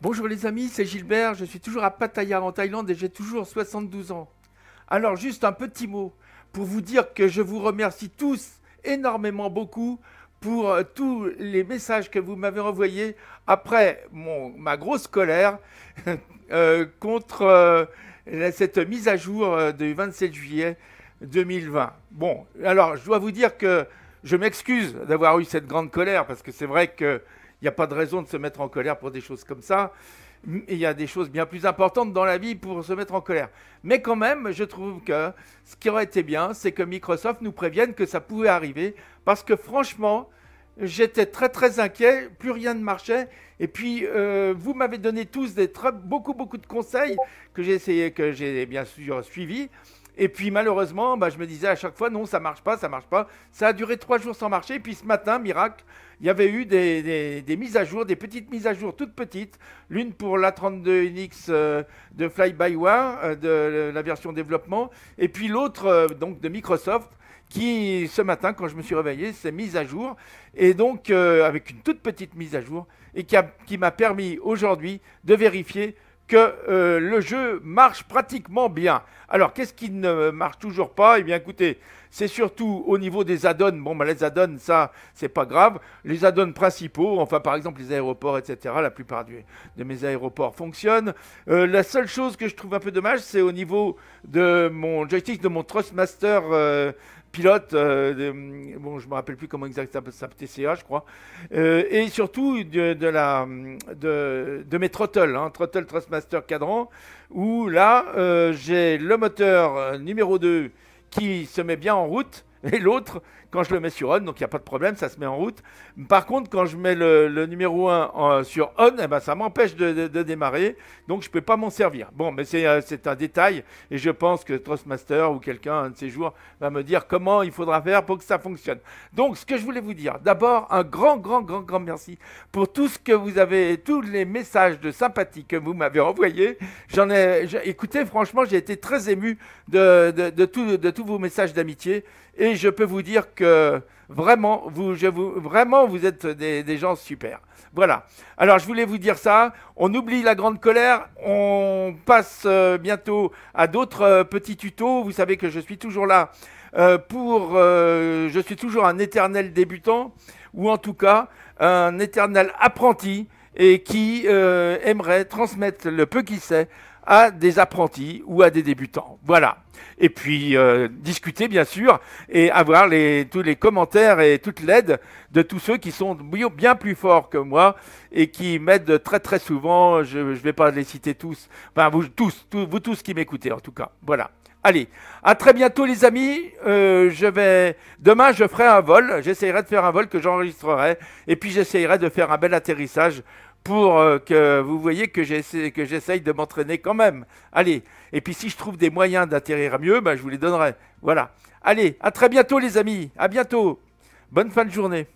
Bonjour les amis, c'est Gilbert, je suis toujours à Pattaya en Thaïlande et j'ai toujours 72 ans. Alors juste un petit mot pour vous dire que je vous remercie tous énormément beaucoup pour tous les messages que vous m'avez envoyés après ma grosse colère contre cette mise à jour du 27 juillet 2020. Bon, alors je dois vous dire que je m'excuse d'avoir eu cette grande colère parce que c'est vrai que il n'y a pas de raison de se mettre en colère pour des choses comme ça. Il y a des choses bien plus importantes dans la vie pour se mettre en colère. Mais quand même, je trouve que ce qui aurait été bien, c'est que Microsoft nous prévienne que ça pouvait arriver. Parce que franchement, j'étais très très inquiet, plus rien ne marchait. Et puis, vous m'avez donné tous beaucoup de conseils que j'ai essayé, que j'ai bien sûr suivis. Et puis malheureusement, je me disais à chaque fois, non, ça marche pas, ça marche pas. Ça a duré 3 jours sans marcher. Et puis ce matin, miracle, il y avait eu des mises à jour, des petites mises à jour toutes petites. L'une pour l'A32NX de Fly-by-Wire, de la version développement. Et puis l'autre, donc de Microsoft, qui ce matin, quand je me suis réveillé, s'est mise à jour. Et donc, avec une toute petite mise à jour, et qui m'a permis aujourd'hui de vérifier que le jeu marche pratiquement bien. Alors, qu'est-ce qui ne marche toujours pas? Eh bien, écoutez, c'est surtout au niveau des add-ons. Bon, les add-ons, ça, c'est pas grave. Les add-ons principaux, enfin, par exemple, les aéroports, etc., la plupart de mes aéroports fonctionnent. La seule chose que je trouve un peu dommage, c'est au niveau de mon joystick, de mon Thrustmaster pilote, bon, je me rappelle plus comment exactement ça s'appelle, TCA, je crois, et surtout de mes throttles, throttle Thrustmaster cadran, où là, j'ai le moteur numéro 2 qui se met bien en route, et l'autre, quand je le mets sur on, donc il n'y a pas de problème, ça se met en route. Par contre, quand je mets le numéro 1 sur on, eh ben, ça m'empêche de démarrer, donc je ne peux pas m'en servir. Bon, mais c'est un détail, et je pense que Thrustmaster ou quelqu'un, un de ces jours, va me dire comment il faudra faire pour que ça fonctionne. Donc, ce que je voulais vous dire, d'abord, un grand merci pour tout ce que vous avez, tous les messages de sympathie que vous m'avez envoyés. Écoutez, franchement, j'ai été très ému de tous vos messages d'amitié. Et je peux vous dire que vraiment, vous êtes des gens super. Voilà. Alors, je voulais vous dire ça. On oublie la grande colère. On passe bientôt à d'autres petits tutos. Vous savez que je suis toujours là je suis toujours un éternel débutant, ou en tout cas, un éternel apprenti, et qui aimerait transmettre le peu qu'il sait à des apprentis ou à des débutants. Voilà. Et puis discuter bien sûr et avoir tous les commentaires et toute l'aide de tous ceux qui sont bien plus forts que moi et qui m'aident très très souvent. Je ne vais pas les citer tous, enfin vous tous qui m'écoutez en tout cas. Voilà. Allez, à très bientôt les amis. Demain je ferai un vol. J'essaierai de faire un vol que j'enregistrerai et puis j'essaierai de faire un bel atterrissage pour que vous voyez que j'essaye de m'entraîner quand même. Allez, et puis si je trouve des moyens d'atterrir mieux, je vous les donnerai. Voilà. Allez, à très bientôt les amis. À bientôt. Bonne fin de journée.